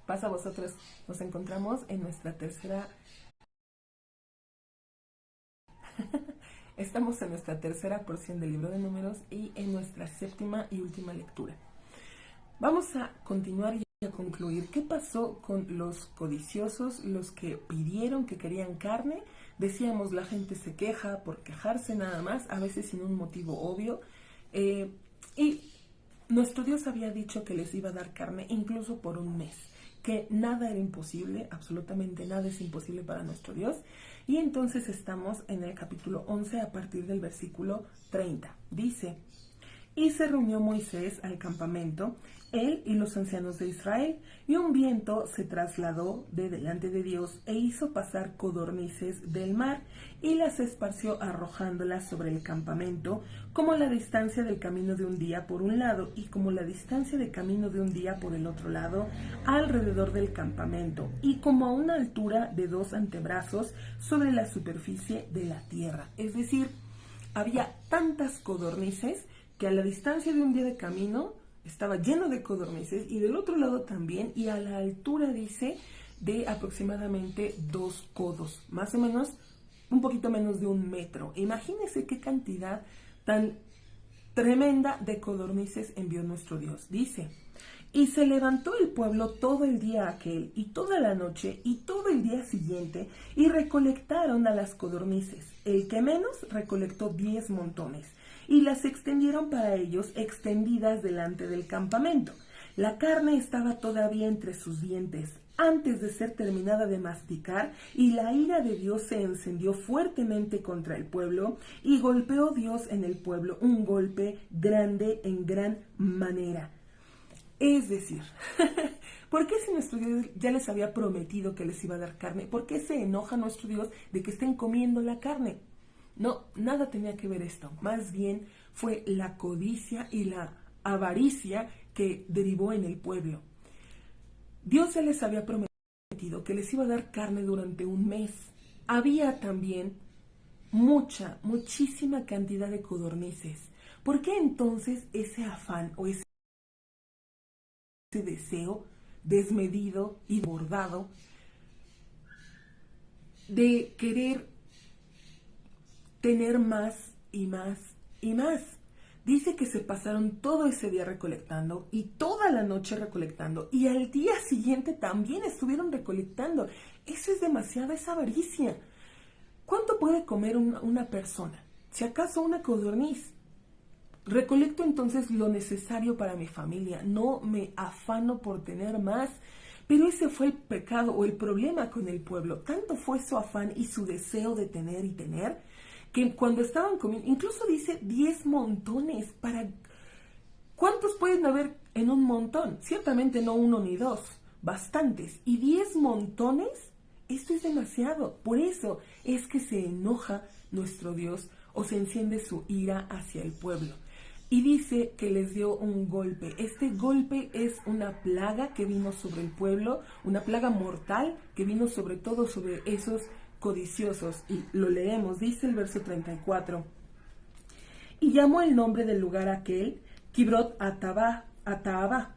Paz a vosotros. Nos encontramos en nuestra tercera... Estamos en nuestra tercera porción del libro de Números y en nuestra séptima y última lectura. Vamos a continuar y a concluir qué pasó con los codiciosos, los que pidieron, que querían carne. Decíamos, la gente se queja por quejarse nada más, a veces sin un motivo obvio. Y nuestro Dios había dicho que les iba a dar carne incluso por un mes, que nada era imposible, absolutamente nada es imposible para nuestro Dios. Y entonces estamos en el capítulo 11 a partir del versículo 30. Dice: y se reunió Moisés al campamento, él y los ancianos de Israel, y un viento se trasladó de delante de Dios e hizo pasar codornices del mar, y las esparció arrojándolas sobre el campamento, como la distancia del camino de un día por un lado, y como la distancia de camino de un día por el otro lado, alrededor del campamento, y como a una altura de 2 antebrazos sobre la superficie de la tierra. Es decir, había tantas codornices que a la distancia de un día de camino estaba lleno de codornices, y del otro lado también, y a la altura, dice, de aproximadamente 2 codos, más o menos un poquito menos de 1 metro. Imagínense qué cantidad tan tremenda de codornices envió nuestro Dios. Dice: y se levantó el pueblo todo el día aquel, y toda la noche, y todo el día siguiente, y recolectaron a las codornices. El que menos recolectó 10 montones, y las extendieron para ellos extendidas delante del campamento. La carne estaba todavía entre sus dientes, antes de ser terminada de masticar, y la ira de Dios se encendió fuertemente contra el pueblo, y golpeó Dios en el pueblo un golpe grande en gran manera. Es decir, ¿por qué si nuestro Dios ya les había prometido que les iba a dar carne? ¿Por qué se enoja nuestro Dios de que estén comiendo la carne? No, nada tenía que ver esto. Más bien fue la codicia y la avaricia que derivó en el pueblo. Dios ya les había prometido que les iba a dar carne durante un mes. Había también muchísima cantidad de codornices. ¿Por qué entonces ese afán o ese deseo desmedido y bordado de querer tener más y más y más? Dice que se pasaron todo ese día recolectando y toda la noche recolectando, y al día siguiente también estuvieron recolectando. Eso es demasiada, esa avaricia. ¿Cuánto puede comer una persona? Si acaso una codorniz. Recolecto entonces lo necesario para mi familia, no me afano por tener más. Pero ese fue el pecado o el problema con el pueblo. Tanto fue su afán y su deseo de tener y tener, que cuando estaban comiendo, incluso dice 10 montones. ¿Cuántos pueden haber en un montón? Ciertamente no 1 ni 2, bastantes. Y 10 montones, esto es demasiado. Por eso es que se enoja nuestro Dios o se enciende su ira hacia el pueblo. Y dice que les dio un golpe. Este golpe es una plaga que vino sobre el pueblo, una plaga mortal que vino sobre todo sobre esos codiciosos. Y lo leemos, dice el verso 34. Y llamó el nombre del lugar aquel Kibrot Ataabá,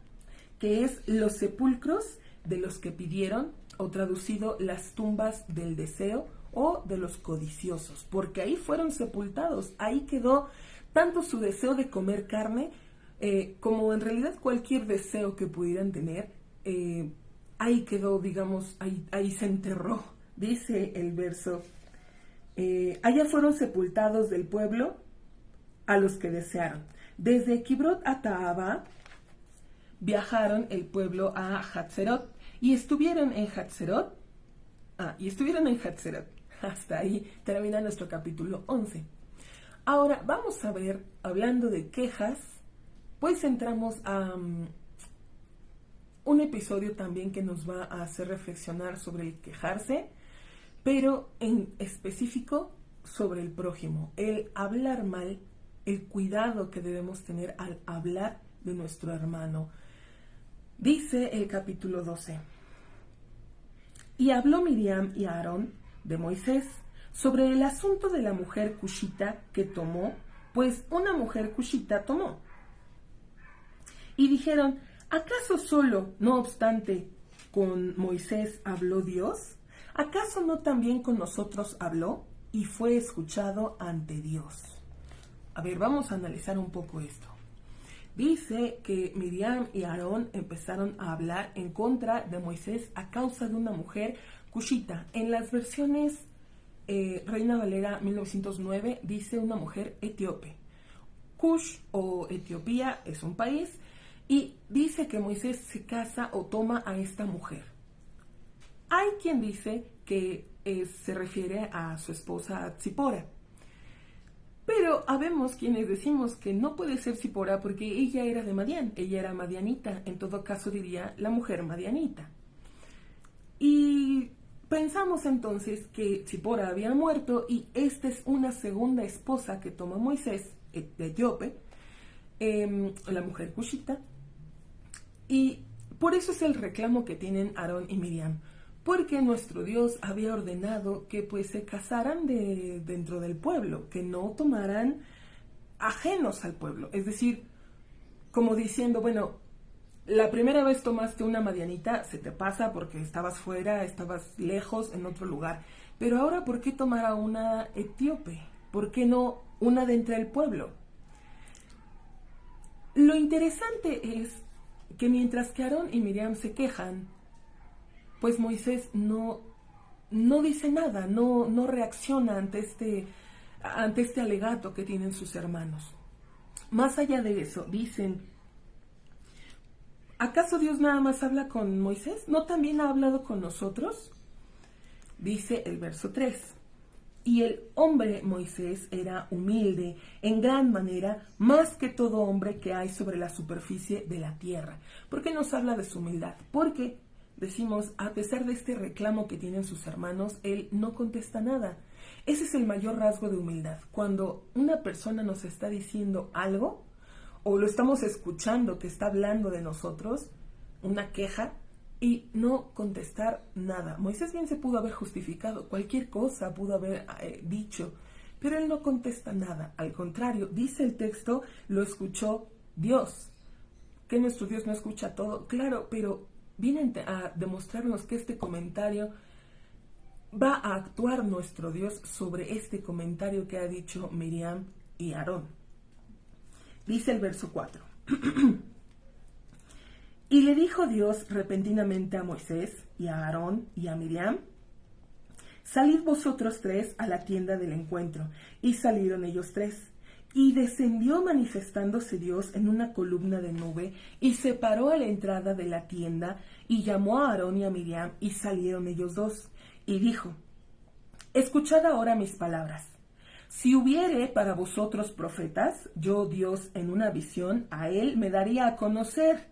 que es los sepulcros de los que pidieron, o traducido, las tumbas del deseo o de los codiciosos, porque ahí fueron sepultados, ahí quedó tanto su deseo de comer carne, como en realidad cualquier deseo que pudieran tener, ahí quedó, digamos, ahí se enterró. Dice el verso, allá fueron sepultados del pueblo a los que desearon. Desde Kibrot Ataabá viajaron el pueblo a Hatzerot, y estuvieron en Hatzerot, hasta ahí termina nuestro capítulo 11. Ahora vamos a ver, hablando de quejas, pues entramos a un episodio también que nos va a hacer reflexionar sobre el quejarse, pero en específico sobre el prójimo, el hablar mal, el cuidado que debemos tener al hablar de nuestro hermano. Dice el capítulo 12. Y habló Miriam y Aarón de Moisés sobre el asunto de la mujer cushita que tomó, pues una mujer cushita tomó. Y dijeron, ¿acaso solo, no obstante, con Moisés habló Dios? ¿Acaso no también con nosotros habló y fue escuchado ante Dios? A ver, vamos a analizar un poco esto. Dice que Miriam y Aarón empezaron a hablar en contra de Moisés a causa de una mujer cushita. En las versiones Reina Valera 1909 dice una mujer etíope. Cush o Etiopía es un país y dice que Moisés se casa o toma a esta mujer. Hay quien dice que se refiere a su esposa Tzipora. Pero habemos quienes decimos que no puede ser Tzipora porque ella era de Madián, ella era madianita, en todo caso diría la mujer madianita. Y pensamos entonces que Tzipora había muerto y esta es una segunda esposa que toma Moisés, de etíope, la mujer cushita. Y por eso es el reclamo que tienen Aarón y Miriam, porque nuestro Dios había ordenado que pues se casaran dentro del pueblo, que no tomaran ajenos al pueblo. Es decir, como diciendo, bueno, la primera vez tomaste una madianita, se te pasa porque estabas fuera, estabas lejos, en otro lugar. Pero ahora, ¿por qué tomar a una etíope? ¿Por qué no una de entre el pueblo? Lo interesante es que mientras que Aarón y Miriam se quejan, pues Moisés no dice nada, no reacciona ante este alegato que tienen sus hermanos. Más allá de eso, dicen, ¿acaso Dios nada más habla con Moisés? ¿No también ha hablado con nosotros? Dice el verso 3. Y el hombre Moisés era humilde en gran manera, más que todo hombre que hay sobre la superficie de la tierra. ¿Por qué nos habla de su humildad? Porque decimos, a pesar de este reclamo que tienen sus hermanos, él no contesta nada. Ese es el mayor rasgo de humildad. Cuando una persona nos está diciendo algo, o lo estamos escuchando que está hablando de nosotros, una queja, y no contestar nada. Moisés bien se pudo haber justificado, cualquier cosa pudo haber dicho, pero él no contesta nada. Al contrario, dice el texto, lo escuchó Dios. ¿Que nuestro Dios no escucha todo? Claro, pero vienen a demostrarnos que este comentario va a actuar nuestro Dios sobre este comentario que ha dicho Miriam y Aarón. Dice el verso 4. Y le dijo Dios repentinamente a Moisés y a Aarón y a Miriam, salid vosotros tres a la tienda del encuentro. Y salieron ellos tres. Y descendió manifestándose Dios en una columna de nube, y se paró a la entrada de la tienda, y llamó a Aarón y a Miriam, y salieron ellos dos. Y dijo, escuchad ahora mis palabras. Si hubiere para vosotros profetas, yo Dios en una visión a él me daría a conocer.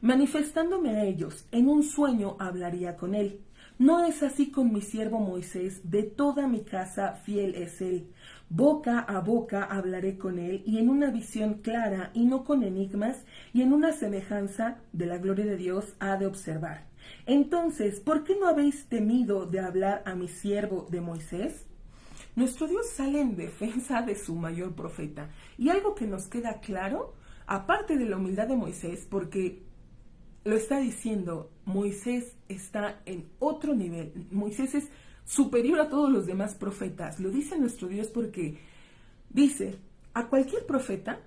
Manifestándome a ellos, en un sueño hablaría con él. No es así con mi siervo Moisés, de toda mi casa fiel es él. Boca a boca hablaré con él, y en una visión clara, y no con enigmas, y en una semejanza de la gloria de Dios ha de observar. Entonces, ¿por qué no habéis temido de hablar a mi siervo de Moisés? Nuestro Dios sale en defensa de su mayor profeta. Y algo que nos queda claro, aparte de la humildad de Moisés, porque lo está diciendo, Moisés está en otro nivel. Moisés es superior a todos los demás profetas. Lo dice nuestro Dios porque dice, a cualquier profeta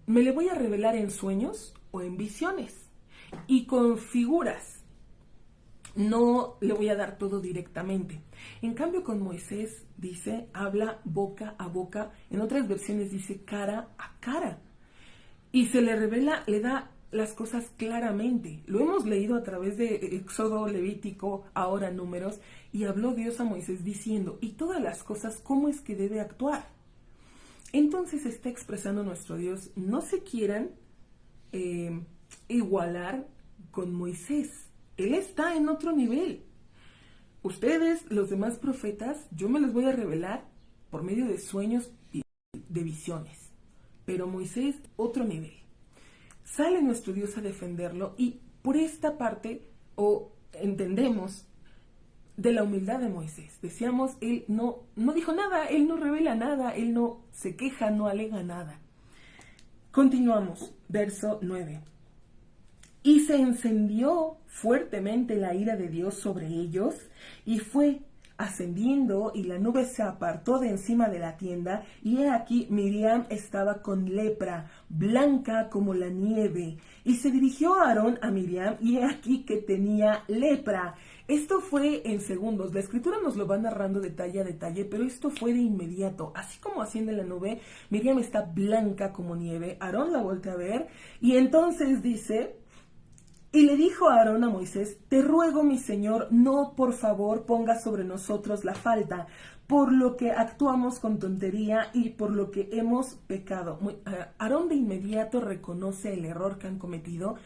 me le voy a revelar en sueños o en visiones y con figuras. No le voy a dar todo directamente. En cambio con Moisés dice, habla boca a boca. En otras versiones dice cara a cara. Y se le revela, le da las cosas claramente. Lo hemos leído a través de Éxodo, Levítico, ahora Números, y habló Dios a Moisés diciendo, y todas las cosas, ¿cómo es que debe actuar? Entonces está expresando nuestro Dios, no se quieran igualar con Moisés. Él está en otro nivel. Ustedes, los demás profetas, yo me los voy a revelar por medio de sueños y de visiones. Pero Moisés, otro nivel. Sale nuestro Dios a defenderlo y por esta parte entendemos de la humildad de Moisés. Decíamos, él no dijo nada, él no revela nada, él no se queja, no alega nada. Continuamos, verso 9. Y se encendió fuertemente la ira de Dios sobre ellos, y fue ascendiendo, y la nube se apartó de encima de la tienda, y he aquí Miriam estaba con lepra, blanca como la nieve. Y se dirigió Aarón a Miriam, y he aquí que tenía lepra. Esto fue en segundos. La escritura nos lo va narrando detalle a detalle, pero esto fue de inmediato. Así como asciende la nube, Miriam está blanca como nieve. Aarón la voltea a ver, y entonces dice: y le dijo Aarón a Moisés: te ruego, mi señor, no por favor ponga sobre nosotros la falta, por lo que actuamos con tontería y por lo que hemos pecado. Aarón de inmediato reconoce el error que han cometido,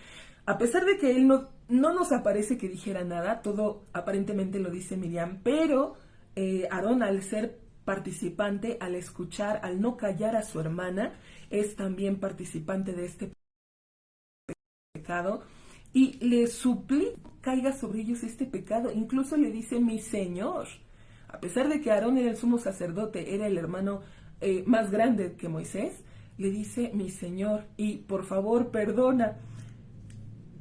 a pesar de que él no nos aparece que dijera nada, todo aparentemente lo dice Miriam, pero Aarón, al ser participante, al escuchar, al no callar a su hermana, es también participante de este pecado, y le suplica caiga sobre ellos este pecado. Incluso le dice: mi señor. A pesar de que Aarón era el sumo sacerdote, era el hermano más grande que Moisés, le dice: mi señor, y por favor perdona.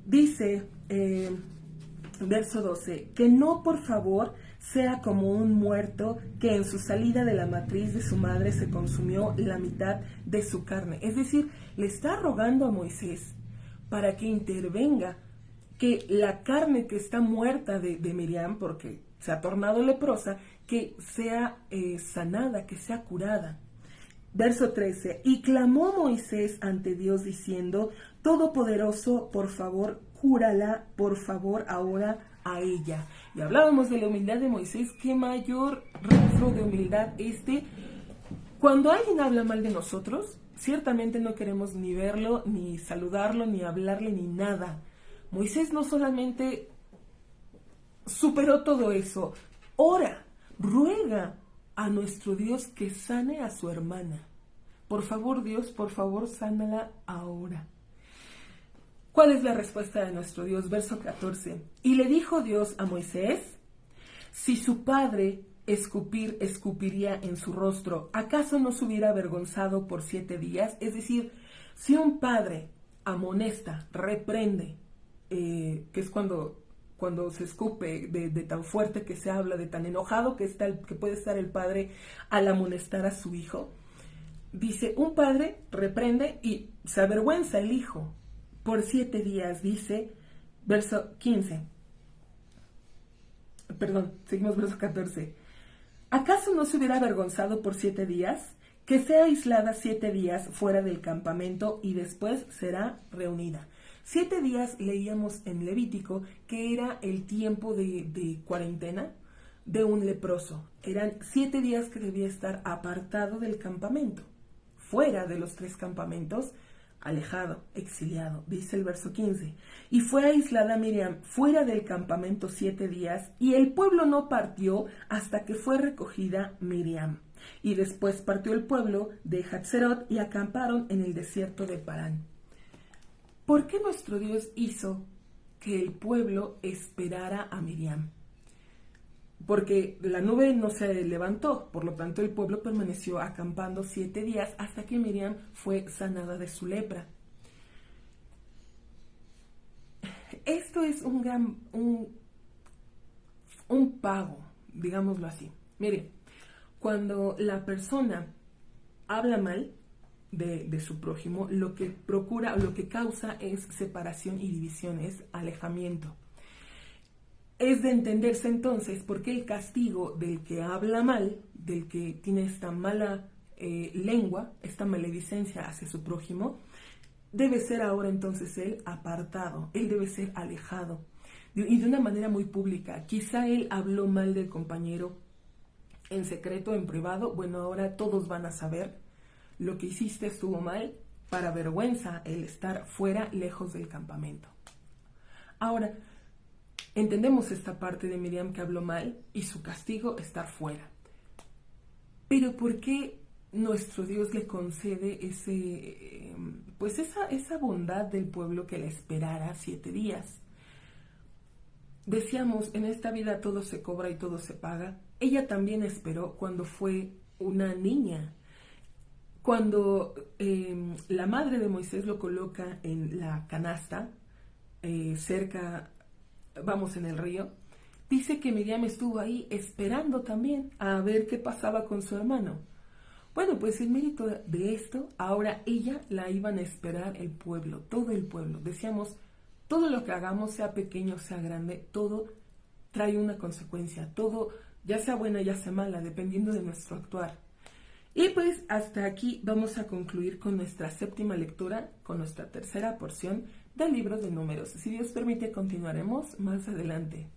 Dice verso 12, que no por favor sea como un muerto que en su salida de la matriz de su madre se consumió la mitad de su carne. Es decir, le está rogando a Moisés para que intervenga, que la carne que está muerta de Miriam, porque se ha tornado leprosa, que sea sanada, que sea curada. Verso 13, y clamó Moisés ante Dios diciendo: Todopoderoso, por favor, cúrala, por favor, ahora a ella. Y hablábamos de la humildad de Moisés. Qué mayor rostro de humildad este. Cuando alguien habla mal de nosotros, ciertamente no queremos ni verlo, ni saludarlo, ni hablarle, ni nada. Moisés no solamente superó todo eso, ora, ruega a nuestro Dios que sane a su hermana. Por favor, Dios, por favor, sánala ahora. ¿Cuál es la respuesta de nuestro Dios? Verso 14. Y le dijo Dios a Moisés: si su padre escupiría en su rostro, ¿acaso no se hubiera avergonzado por 7 días? Es decir, si un padre amonesta, reprende, que es cuando se escupe de tan fuerte que se habla, de tan enojado que puede estar el padre al amonestar a su hijo. Dice, un padre reprende y se avergüenza el hijo por 7 días, dice, verso 15. Perdón, seguimos verso 14. ¿Acaso no se hubiera avergonzado por 7 días? Que sea aislada 7 días fuera del campamento y después será reunida. 7 días leíamos en Levítico que era el tiempo de cuarentena de un leproso. Eran 7 días que debía estar apartado del campamento, fuera de los 3 campamentos, alejado, exiliado, dice el verso 15. Y fue aislada Miriam fuera del campamento 7 días, y el pueblo no partió hasta que fue recogida Miriam. Y después partió el pueblo de Hatzerot y acamparon en el desierto de Parán. ¿Por qué nuestro Dios hizo que el pueblo esperara a Miriam? Porque la nube no se levantó, por lo tanto el pueblo permaneció acampando 7 días hasta que Miriam fue sanada de su lepra. Esto es un pago, digámoslo así. Mire, cuando la persona habla mal de su prójimo, lo que procura, lo que causa es separación y división, es alejamiento. Es de entenderse entonces por qué el castigo del que habla mal, del que tiene esta mala lengua, esta maledicencia hacia su prójimo, debe ser ahora entonces él apartado, él debe ser alejado, y de una manera muy pública. Quizá él habló mal del compañero en secreto, en privado. Bueno, ahora todos van a saber lo que hiciste estuvo mal, para vergüenza el estar fuera, lejos del campamento. Ahora, entendemos esta parte de Miriam que habló mal y su castigo estar fuera. Pero ¿por qué nuestro Dios le concede esa bondad del pueblo que la esperara 7 días? Decíamos, en esta vida todo se cobra y todo se paga. Ella también esperó cuando fue una niña. Cuando la madre de Moisés lo coloca en la canasta, cerca, vamos, en el río, dice que Miriam estuvo ahí esperando también a ver qué pasaba con su hermano. Bueno, pues el mérito de esto, ahora ella la iban a esperar el pueblo, todo el pueblo. Decíamos, todo lo que hagamos, sea pequeño, sea grande, todo trae una consecuencia, todo, ya sea buena, ya sea mala, dependiendo de nuestro actuar. Y pues hasta aquí vamos a concluir con nuestra séptima lectura, con nuestra tercera porción del libro de Números. Si Dios permite, continuaremos más adelante.